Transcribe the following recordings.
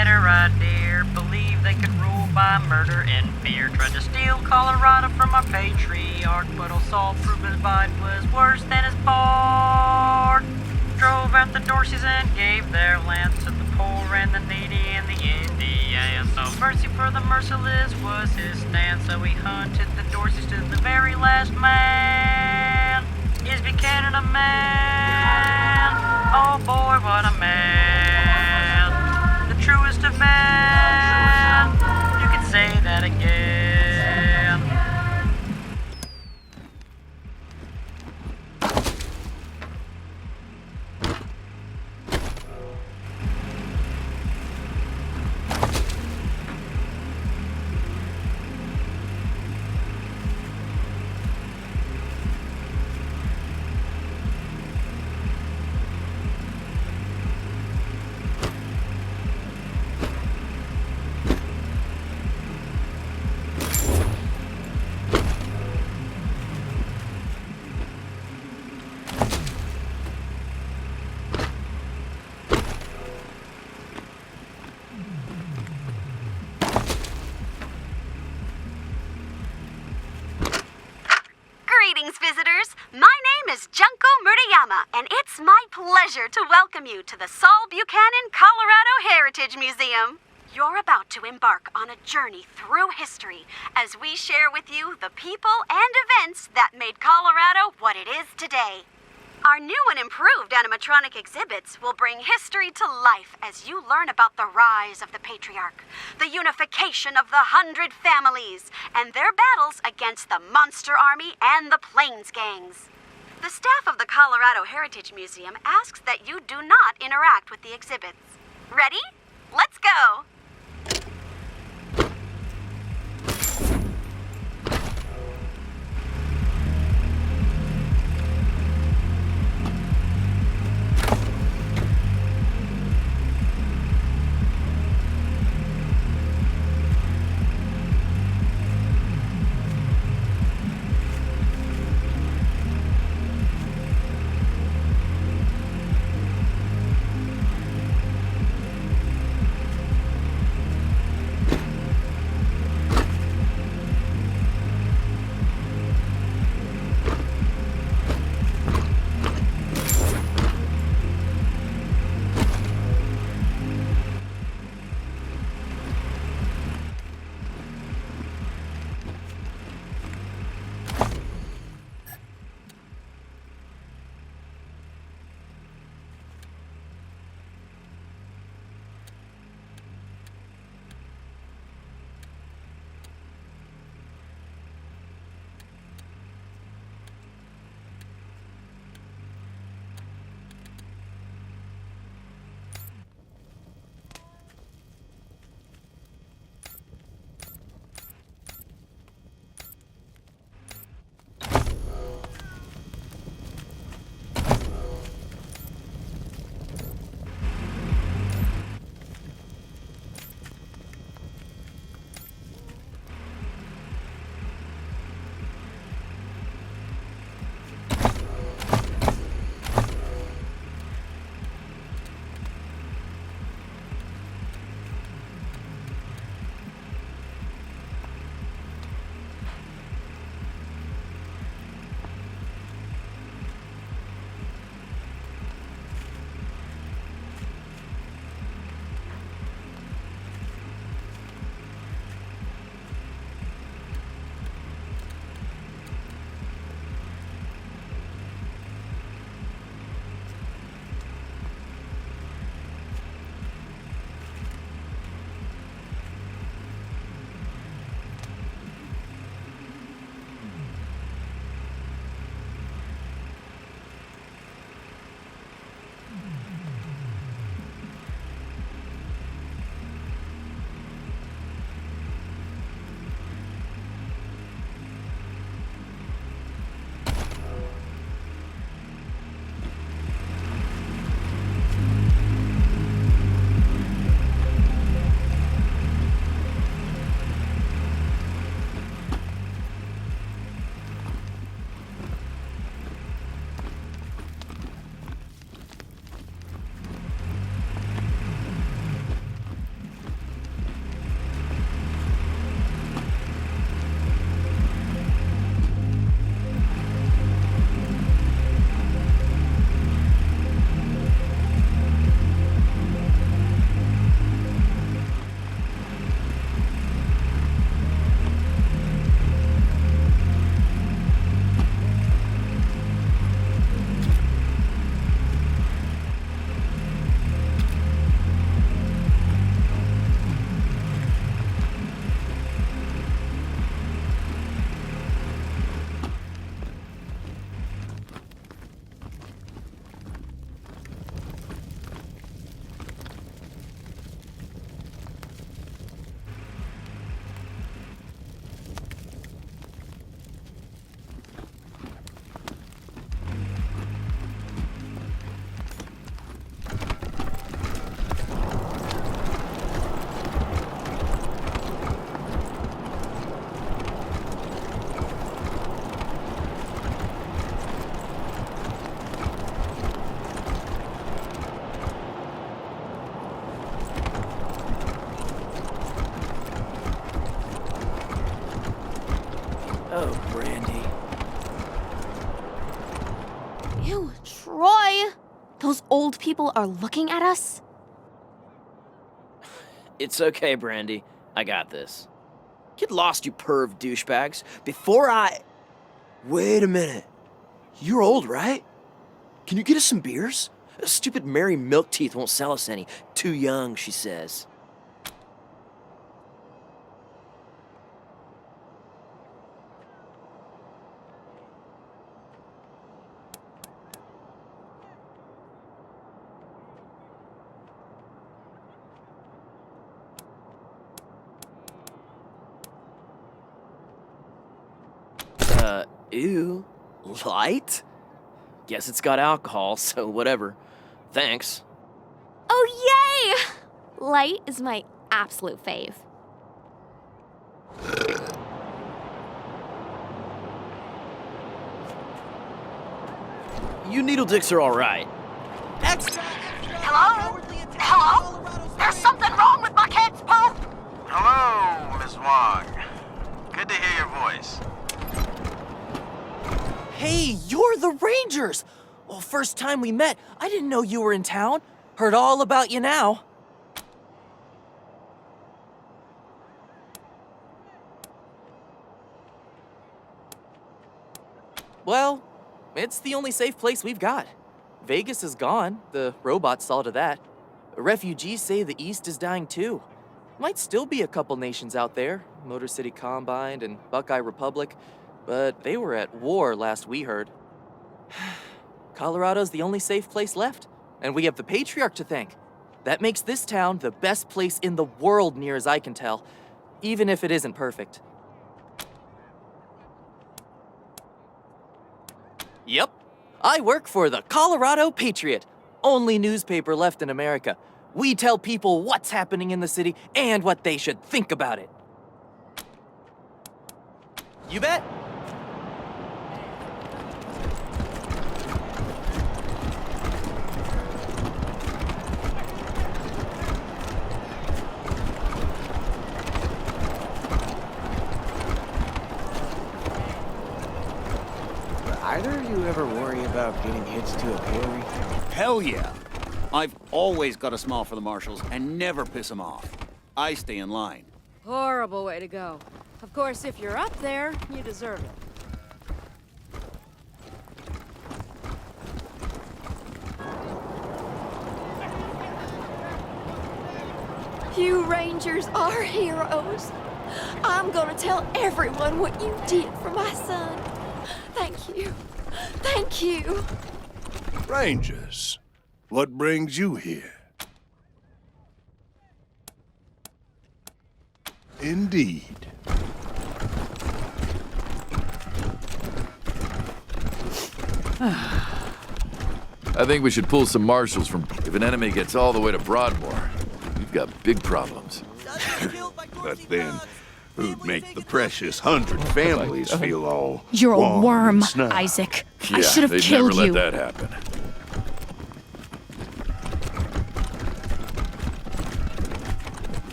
had a idea, believed they could rule by murder and fear. Tried to steal Colorado from our patriarch, but all Saul proved his bite was worse than his bark. Drove out the Dorseys and gave their lands to the poor and the needy and the Indians. No mercy for the merciless was his stand, so he hunted the Dorseys to the very last man. Is Buchanan a man? Oh boy, what a man. The truest of men. You can say that again. Greetings, visitors. My name is Junko Murayama, and it's my pleasure to welcome you to the Saul Buchanan, Colorado Heritage Museum. You're about to embark on a journey through history as we share with you the people and events that made Colorado what it is today. Our new and improved animatronic exhibits will bring history to life as you learn about the rise of the patriarch, the unification of the 100 families, and their battles against the Monster Army and the Plains Gangs. The staff of the Colorado Heritage Museum asks that you do not interact with the exhibits. Ready? Let's go! Oh, Brandy. Ew, Troy! Those old people are looking at us? It's okay, Brandy. I got this. Get lost, you perv douchebags. Before I... Wait a minute. You're old, right? Can you get us some beers? Stupid Mary Milkteeth won't sell us any. Too young, she says. Ew. Light? Guess it's got alcohol, so whatever. Thanks. Oh, yay! Light is my absolute fave. You needle dicks are alright. Hello? Hello? There's something wrong with my kid's poop! Hello, Miss Wong. Good to hear your voice. Hey, you're the Rangers! Well, first time we met, I didn't know you were in town. Heard all about you now. Well, it's the only safe place we've got. Vegas is gone. The robots saw to that. Refugees say the East is dying too. Might still be a couple nations out there, Motor City Combine and Buckeye Republic, but they were at war last we heard. Colorado's the only safe place left, and we have the Patriarch to thank. That makes this town the best place in the world, near as I can tell, even if it isn't perfect. Yep, I work for the Colorado Patriot, only newspaper left in America. We tell people what's happening in the city and what they should think about it. You bet. Either of you ever worry about getting hitched to a pillory? Hell yeah. I've always got a smile for the marshals and never piss them off. I stay in line. Horrible way to go. Of course, if you're up there, you deserve it. You Rangers are heroes. I'm gonna tell everyone what you did for my son. Thank you. Thank you. Rangers, what brings you here? Indeed. I think we should pull some marshals from... If an enemy gets all the way to Broadmoor, we've got big problems. But then, who'd make the precious 100 families feel all You're a warm worm, and snug? Isaac. Yeah, I should have they'd killed never you. let that happen.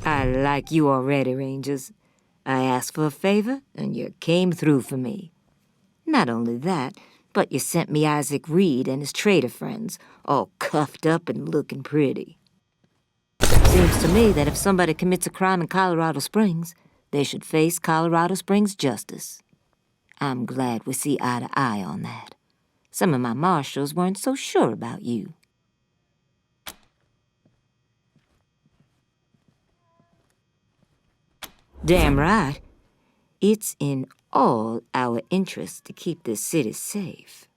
I like you already, Rangers. I asked for a favor, and you came through for me. Not only that, but you sent me Isaac Reed and his trader friends, all cuffed up and looking pretty. Seems to me that if somebody commits a crime in Colorado Springs, they should face Colorado Springs justice. I'm glad we see eye to eye on that. Some of my marshals weren't so sure about you. Damn right. It's in all our interests to keep this city safe.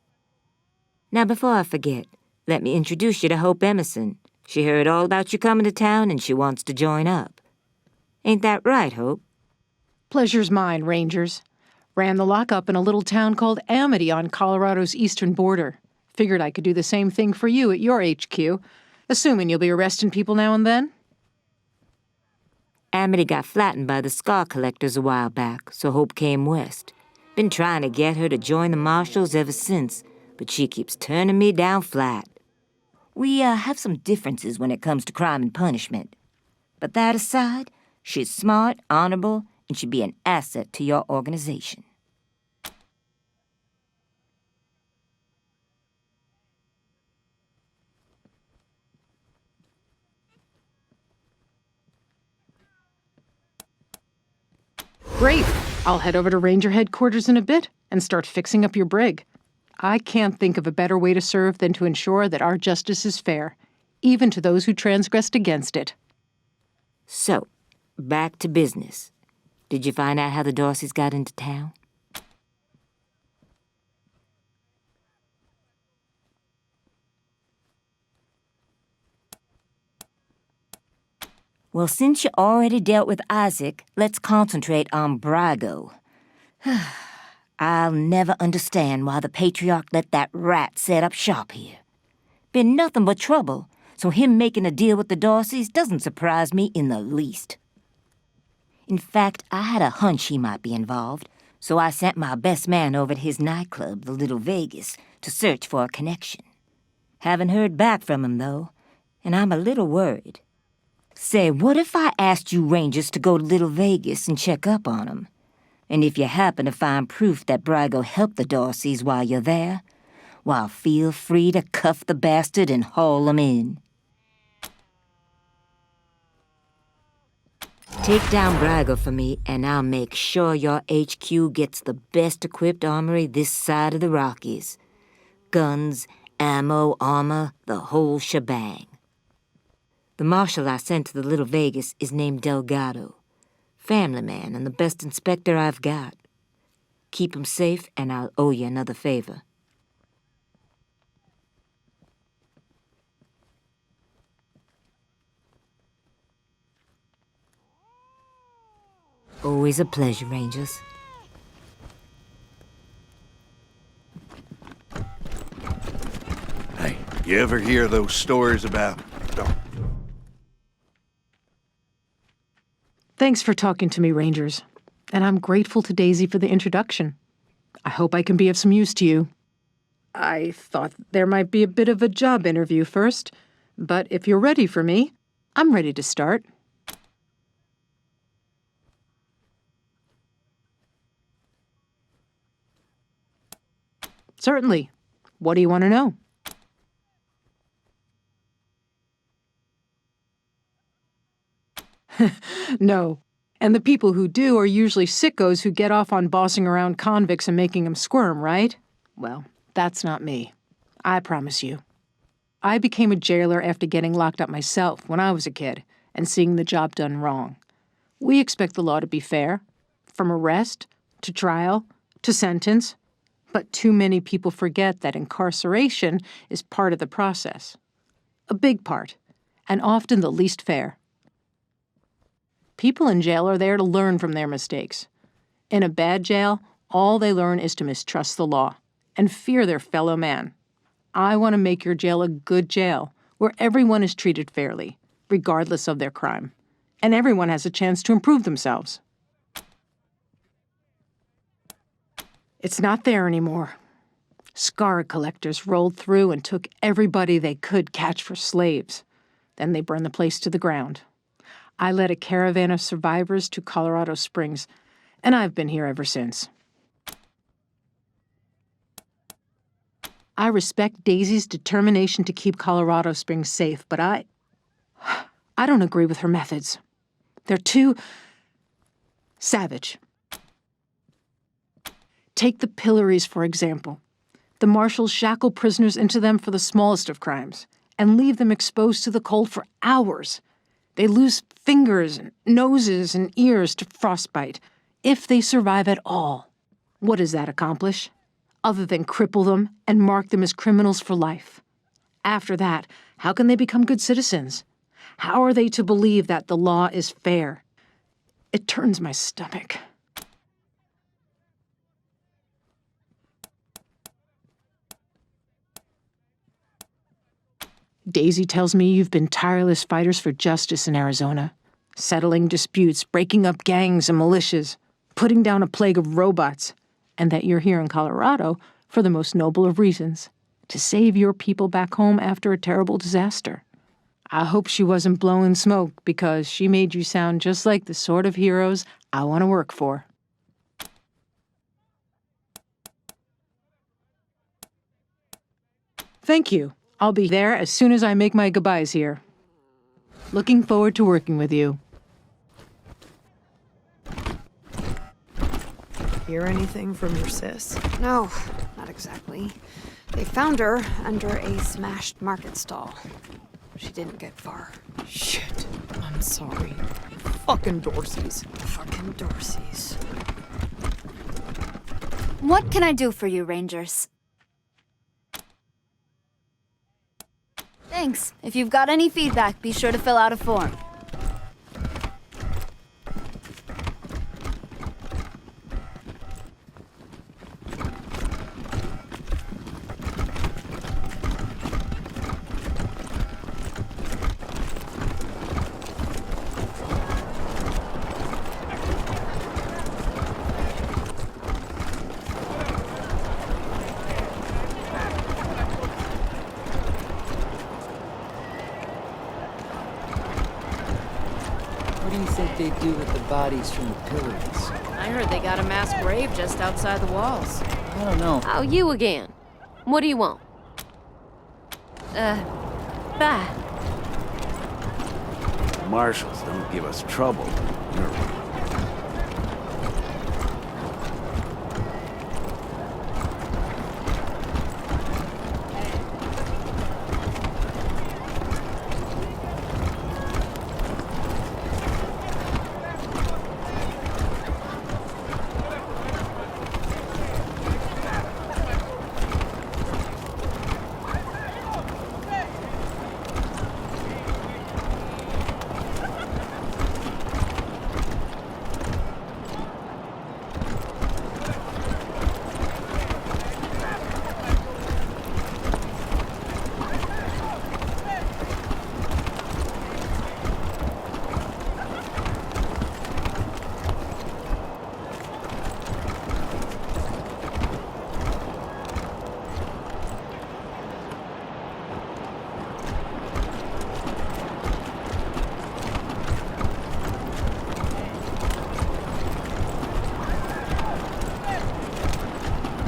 Now, before I forget, Let me introduce you to Hope Emerson. She heard all about you coming to town and she wants to join up. Ain't that right, Hope? Pleasure's mine, Rangers. Ran the lockup in a little town called Amity on Colorado's eastern border. Figured I could do the same thing for you at your HQ, assuming you'll be arresting people now and then. Amity got flattened by the scar collectors a while back, so Hope came west. Been trying to get her to join the marshals ever since, but she keeps turning me down flat. We have some differences when it comes to crime and punishment. But that aside, she's smart, honorable, and should be an asset to your organization. Great. I'll head over to Ranger headquarters in a bit and start fixing up your brig. I can't think of a better way to serve than to ensure that our justice is fair, even to those who transgressed against it. So, back to business. Did you find out how the Darcys got into town? Well, since you already dealt with Isaac, let's concentrate on Brago. I'll never understand why the Patriarch let that rat set up shop here. Been nothing but trouble, so him making a deal with the Darcys doesn't surprise me in the least. In fact, I had a hunch he might be involved, so I sent my best man over to his nightclub, the Little Vegas, to search for a connection. Haven't heard back from him, though, and I'm a little worried. Say, what if I asked you Rangers to go to Little Vegas and check up on him? And if you happen to find proof that Brago helped the Darcys while you're there, well, feel free to cuff the bastard and haul him in. Take down Brago for me, and I'll make sure your HQ gets the best-equipped armory this side of the Rockies. Guns, ammo, armor, the whole shebang. The marshal I sent to the Little Vegas is named Delgado. Family man and the best inspector I've got. Keep him safe, and I'll owe you another favor. Always a pleasure, Rangers. Hey, you ever hear those stories about... Thanks for talking to me, Rangers. And I'm grateful to Daisy for the introduction. I hope I can be of some use to you. I thought there might be a bit of a job interview first, but if you're ready for me, I'm ready to start. Certainly. What do you want to know? No. And the people who do are usually sickos who get off on bossing around convicts and making them squirm, right? Well, that's not me. I promise you. I became a jailer after getting locked up myself when I was a kid and seeing the job done wrong. We expect the law to be fair, from arrest to trial to sentence, but too many people forget that incarceration is part of the process. A big part, and often the least fair. People in jail are there to learn from their mistakes. In a bad jail, all they learn is to mistrust the law and fear their fellow man. I want to make your jail a good jail where everyone is treated fairly, regardless of their crime, and everyone has a chance to improve themselves. It's not there anymore. Scar collectors rolled through and took everybody they could catch for slaves. Then they burned the place to the ground. I led a caravan of survivors to Colorado Springs, and I've been here ever since. I respect Daisy's determination to keep Colorado Springs safe, but I don't agree with her methods. They're too savage. Take the pillories, for example. The marshals shackle prisoners into them for the smallest of crimes and leave them exposed to the cold for hours. They lose fingers and noses and ears to frostbite, if they survive at all. What does that accomplish? Other than cripple them and mark them as criminals for life. After that, how can they become good citizens? How are they to believe that the law is fair? It turns my stomach. Daisy tells me you've been tireless fighters for justice in Arizona, settling disputes, breaking up gangs and militias, putting down a plague of robots, and that you're here in Colorado for the most noble of reasons, to save your people back home after a terrible disaster. I hope she wasn't blowing smoke, because she made you sound just like the sort of heroes I want to work for. Thank you. I'll be there as soon as I make my goodbyes here. Looking forward to working with you. Hear anything from your sis? No, not exactly. They found her under a smashed market stall. She didn't get far. Shit. I'm sorry. Fucking Dorseys. Fucking Dorseys. What can I do for you, Rangers? Thanks. If you've got any feedback, be sure to fill out a form. What do you think they do with the bodies from the pillars? I heard they got a mass grave just outside the walls. I don't know. Oh, you again. What do you want? Bye. Marshals don't give us trouble. You're right.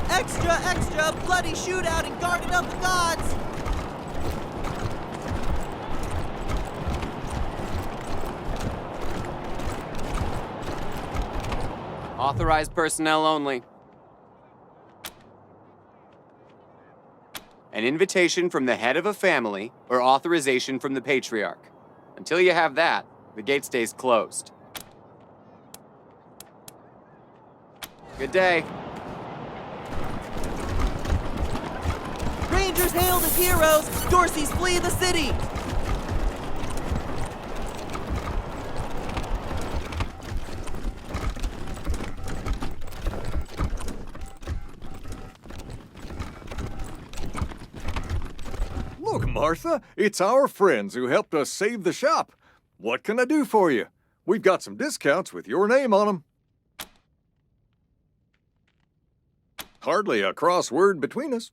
Extra! Bloody shootout in Garden of the Gods! Authorized personnel only. An invitation from the head of a family or authorization from the patriarch. Until you have that, the gate stays closed. Good day. Rangers hailed as heroes! Dorseys flee the city! Look, Martha, it's our friends who helped us save the shop. What can I do for you? We've got some discounts with your name on them. Hardly a crossword between us.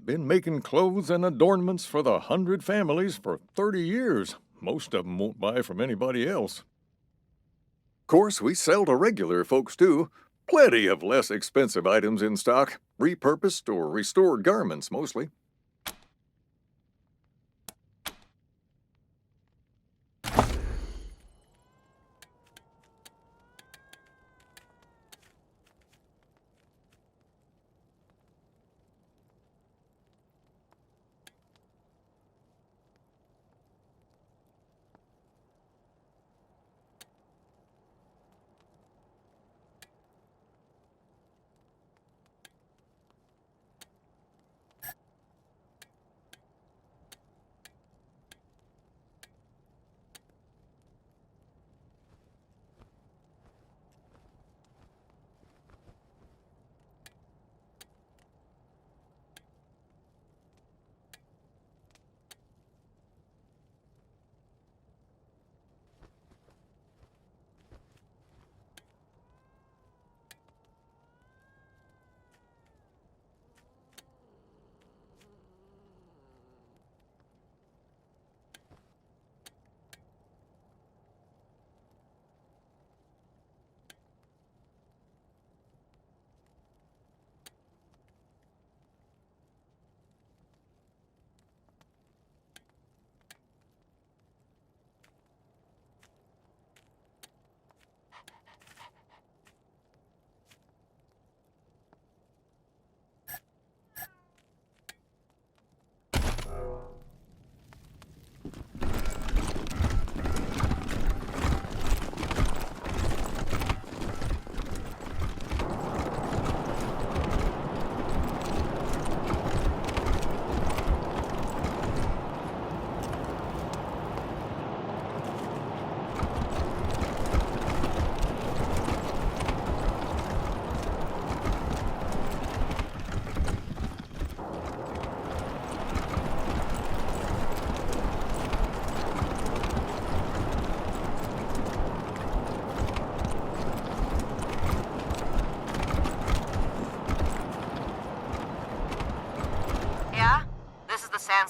Been making clothes and adornments for the 100 families for 30 years. Most of them won't buy from anybody else. Of course, we sell to regular folks, too. Plenty of less expensive items in stock. Repurposed or restored garments, mostly.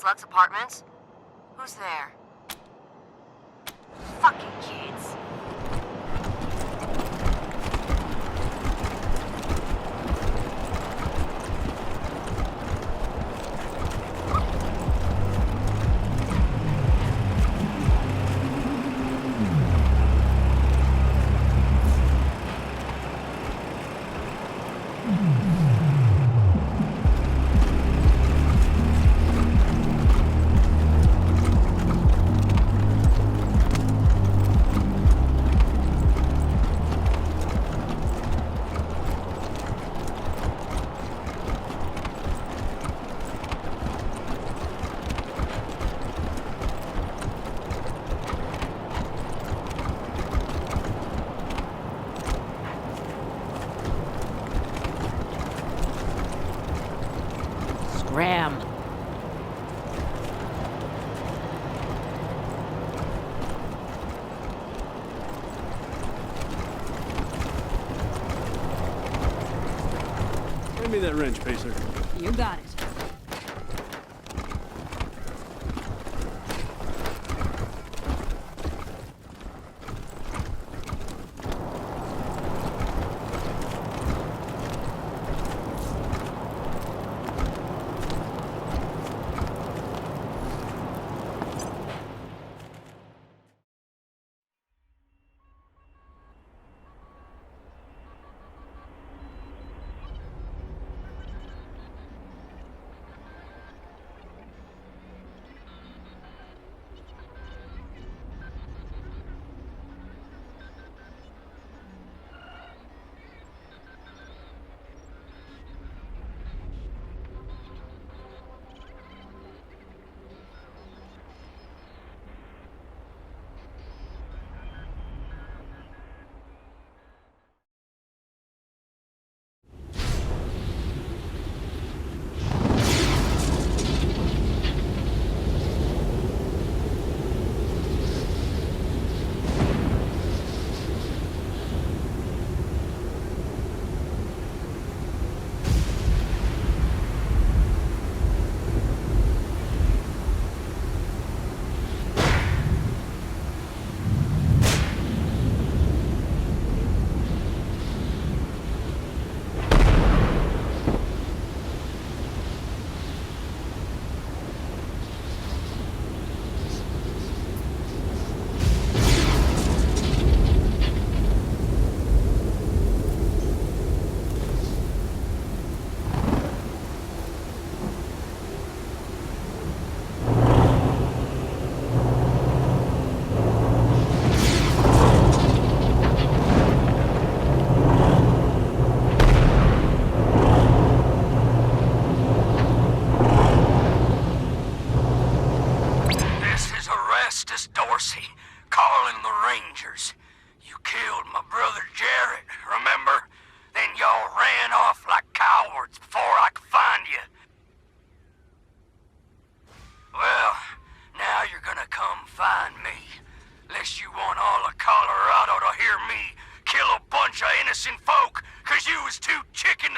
Lutz Apartments? Who's there? Fucking kids. Scram. Hand me that wrench, Pacer. You got it.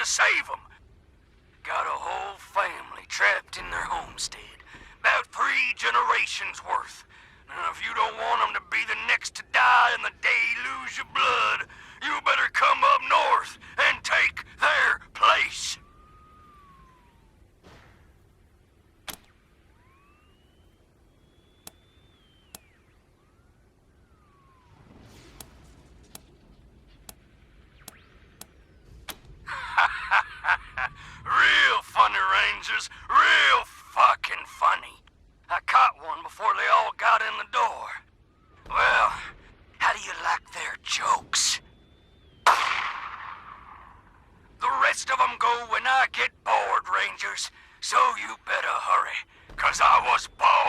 Save 'em. Got a whole family trapped in their homestead. About 3 generations worth. Now, if you don't want 'em to be the next to die and the day you lose your blood, you better come up north and take their place. Real funny, Rangers. Real fucking funny. I caught one before they all got in the door. Well, how do you like their jokes? The rest of them go when I get bored, Rangers. So you better hurry, 'cause I was bored.